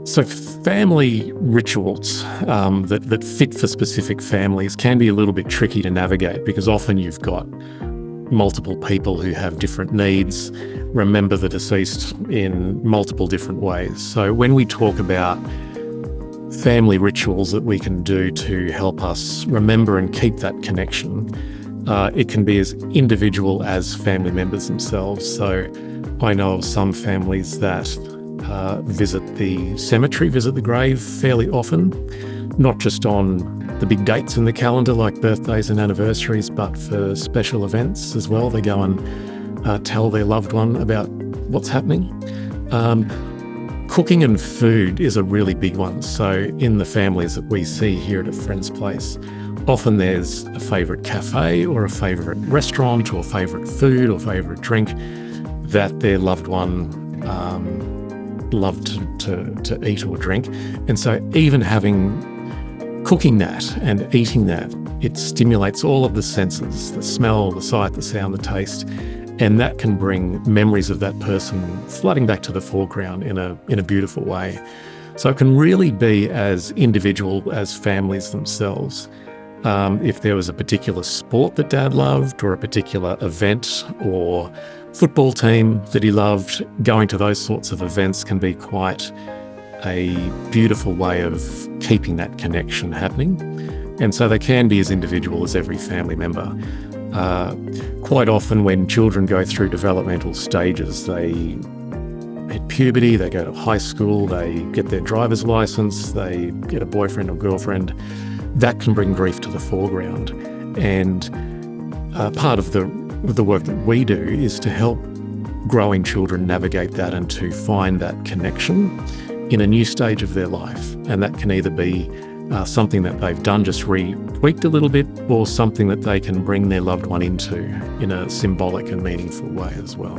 So family rituals that fit for specific families can be a little bit tricky to navigate because often you've got multiple people who have different needs, remember the deceased in multiple different ways. So when we talk about family rituals that we can do to help us remember and keep that connection, it can be as individual as family members themselves. So I know of some families that visit the cemetery, visit the grave fairly often, not just on the big dates in the calendar like birthdays and anniversaries, but for special events as well. They go and tell their loved one about what's happening. Cooking and food is a really big one. So in the families that we see here at a friend's place, often there's a favourite cafe or a favourite restaurant or favourite food or favourite drink that their loved one loved to eat or drink. And so even cooking that and eating that, it stimulates all of the senses, the smell, the sight, the sound, the taste, and that can bring memories of that person flooding back to the foreground in a beautiful way. So it can really be as individual as families themselves. If there was a particular sport that Dad loved or a particular event or football team that he loved, going to those sorts of events can be quite a beautiful way of keeping that connection happening. And so they can be as individual as every family member. Quite often when children go through developmental stages, they hit puberty, they go to high school, they get their driver's license, they get a boyfriend or girlfriend, that can bring grief to the foreground. And part of the work that we do is to help growing children navigate that and to find that connection in a new stage of their life. And that can either be something that they've done, just retweaked a little bit, or something that they can bring their loved one into in a symbolic and meaningful way as well.